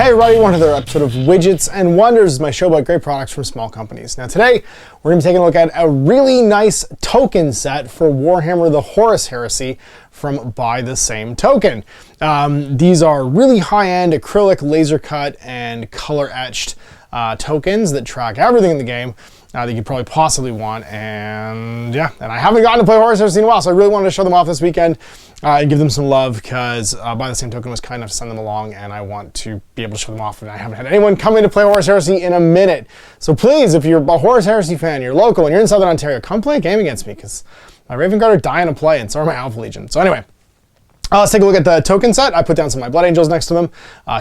Hey everybody, welcome to another episode of Widgets and Wonders, my show about great products from small companies. Now today, we're going to be taking a look at a really nice token set for Warhammer the Horus Heresy from Buy the Same Token. These are really high-end acrylic, laser cut, and color etched tokens that track everything in the game that you probably possibly want. And yeah, and I haven't gotten to play Horus Heresy in a while, so I really wanted to show them off this weekend and give them some love, because Buy the Same Token was kind enough to send them along, and I want to be able to show them off. And I haven't had anyone come in to play Horus Heresy in a minute. So please, if you're a Horus Heresy fan, you're local, and you're in Southern Ontario, come play a game against me, because my Raven Guard are dying to play, and so are my Alpha Legion. So anyway, let's take a look at the token set. I put down some of my Blood Angels next to them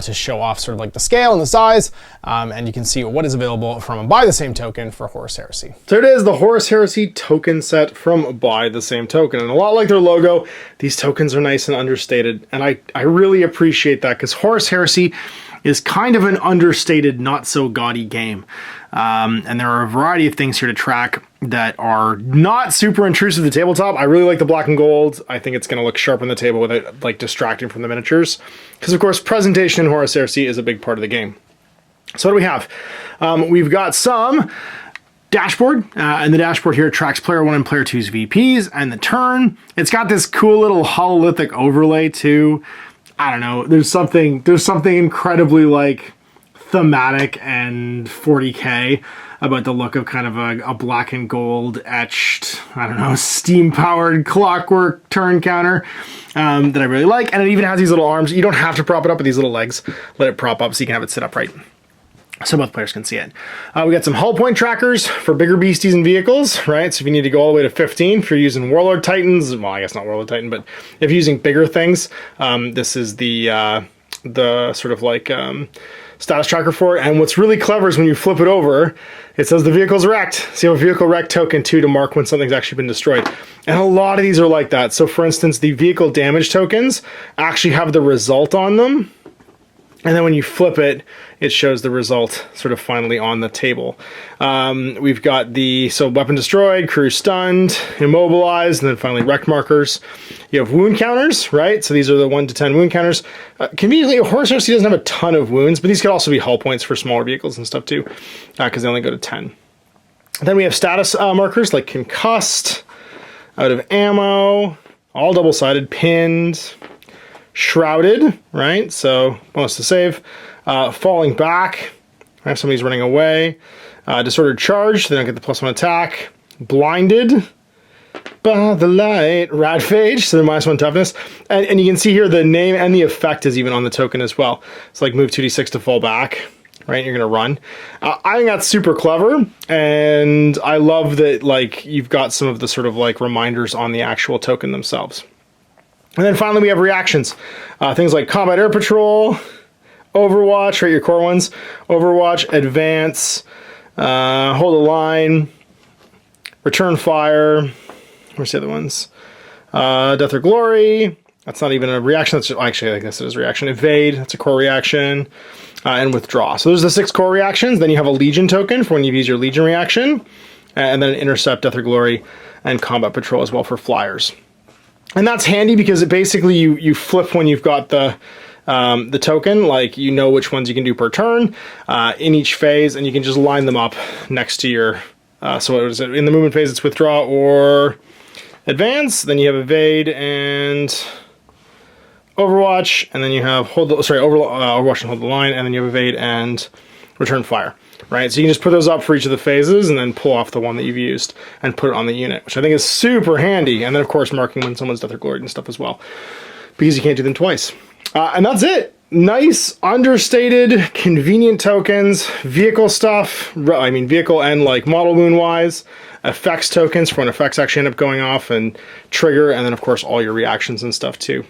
to show off sort of like the scale and the size, and you can see what is available from Buy the Same Token for Horus Heresy. So it is the Horus Heresy token set from Buy the Same Token, and a lot like their logo, these tokens are nice and understated, and I really appreciate that, because Horus Heresy is kind of an understated, not so gaudy game. And there are a variety of things here to track that are not super intrusive to the tabletop. I really like the black and gold. I think it's going to look sharp on the table without like distracting from the miniatures. Because of course, presentation in Horus Heresy is a big part of the game. So what do we have? We've got some dashboard, and the dashboard here tracks player 1 and player 2's VPs and the turn. It's got this cool little hololithic overlay too. I don't know, there's something incredibly like thematic and 40K about the look of kind of a black and gold etched, I don't know, steam powered clockwork turn counter that I really like. And it even has these little arms. You don't have to prop it up with these little legs. Let it prop up so you can have it sit upright, so both players can see it. We got some hull point trackers for bigger beasties and vehicles, right? So if you need to go all the way to 15, if you're using Warlord Titans, well, I guess not Warlord Titan, but if you're using bigger things, this is the sort of like status tracker for it. And what's really clever is when you flip it over, it says the vehicle's wrecked. So you have a vehicle wreck token too to mark when something's actually been destroyed. And a lot of these are like that. So for instance, the vehicle damage tokens actually have the result on them. And then when you flip it, it shows the result sort of finally on the table. We've got so weapon destroyed, crew stunned, immobilized, and then finally wrecked markers. You have wound counters, right? So these are the 1 to 10 wound counters. Conveniently, Horus Heresy doesn't have a ton of wounds, but these could also be hull points for smaller vehicles and stuff too, because they only go to 10. Then we have status markers like concussed, out of ammo, all double-sided, pinned, shrouded, right? So bonus to save. Falling back, right? Somebody's running away. Disordered charge, they don't get the +1 attack. Blinded by the light. Radphage, so they're -1 toughness. And you can see here the name and the effect is even on the token as well. It's like move 2d6 to fall back, right? You're gonna run. I think that's super clever, and I love that like you've got some of the sort of like reminders on the actual token themselves. And then finally we have reactions. Things like Combat Air Patrol, Overwatch, right, your core ones. Overwatch, Advance, Hold the Line, Return Fire, where's the other ones? Death or Glory, that's not even a reaction, that's just, actually I guess it is a reaction. Evade, that's a core reaction, and Withdraw. So those are the 6 core reactions. Then you have a Legion token for when you've used your Legion reaction, and then Intercept, Death or Glory, and Combat Patrol as well for flyers. And that's handy because it basically you flip when you've got the token, like you know which ones you can do per turn in each phase, and you can just line them up next to your. So what is it? In the movement phase, it's Withdraw or Advance. Then you have Evade and Overwatch, and then you have Overwatch and Hold the Line, and then you have Evade and Return Fire. Right, so you can just put those up for each of the phases and then pull off the one that you've used and put it on the unit, which I think is super handy. And then, of course, marking when someone's Death or Glory and stuff as well, because you can't do them twice. And that's it. Nice, understated, convenient tokens, vehicle stuff. I mean, vehicle and like model wound-wise. Effects tokens for when effects actually end up going off and trigger. And then, of course, all your reactions and stuff too.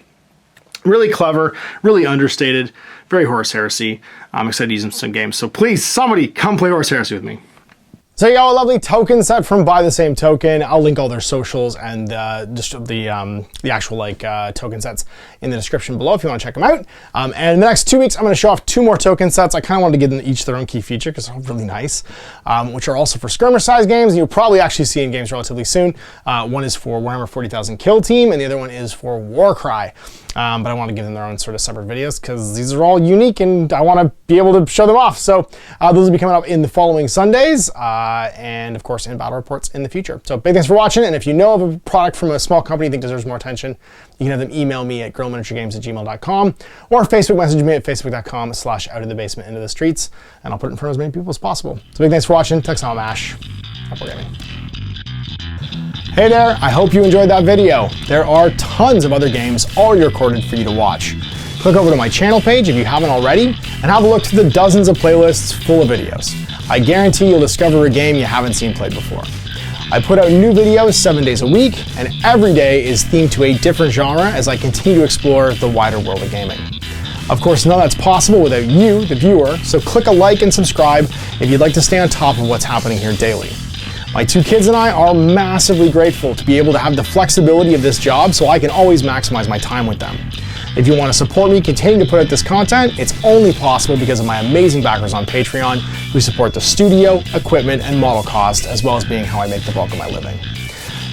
Really clever, really understated, very Horus Heresy. I'm excited to use them in some games. So please, somebody come play Horus Heresy with me. So you got a lovely token set from Buy the Same Token. I'll link all their socials and just the actual token sets in the description below if you want to check them out. And in the next 2 weeks, I'm going to show off 2 more token sets. I kind of wanted to give them each their own key feature because they're all really nice, which are also for skirmish size games. And you'll probably actually see in games relatively soon. One is for Warhammer 40,000 Kill Team, and the other one is for Warcry. But I want to give them their own sort of separate videos because these are all unique and I want to be able to show them off. So those will be coming up in the following Sundays and of course in battle reports in the future. So big thanks for watching. And if you know of a product from a small company you think deserves more attention, you can have them email me at guerrillaminiaturegames@gmail.com or Facebook message me at facebook.com/outofthebasement into the streets, and I'll put it in front of as many people as possible. So big thanks for watching. Texan Mash. Happy gaming. Hey there, I hope you enjoyed that video. There are tons of other games already recorded for you to watch. Click over to my channel page if you haven't already, and have a look through the dozens of playlists full of videos. I guarantee you'll discover a game you haven't seen played before. I put out new videos 7 days a week, and every day is themed to a different genre as I continue to explore the wider world of gaming. Of course, none of that's possible without you, the viewer, so click a like and subscribe if you'd like to stay on top of what's happening here daily. My 2 kids and I are massively grateful to be able to have the flexibility of this job so I can always maximize my time with them. If you want to support me continuing to put out this content, it's only possible because of my amazing backers on Patreon who support the studio, equipment, and model cost, as well as being how I make the bulk of my living.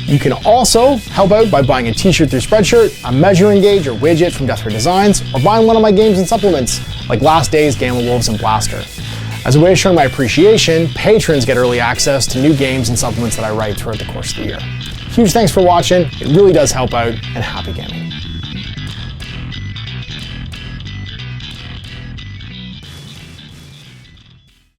You can also help out by buying a t-shirt through Spreadshirt, a measuring gauge or widget from Death Ray Designs, or buying one of my games and supplements like Last Days, Gamma Wolves, and Blaster. As a way of showing my appreciation, patrons get early access to new games and supplements that I write throughout the course of the year. Huge thanks for watching, it really does help out, and happy gaming.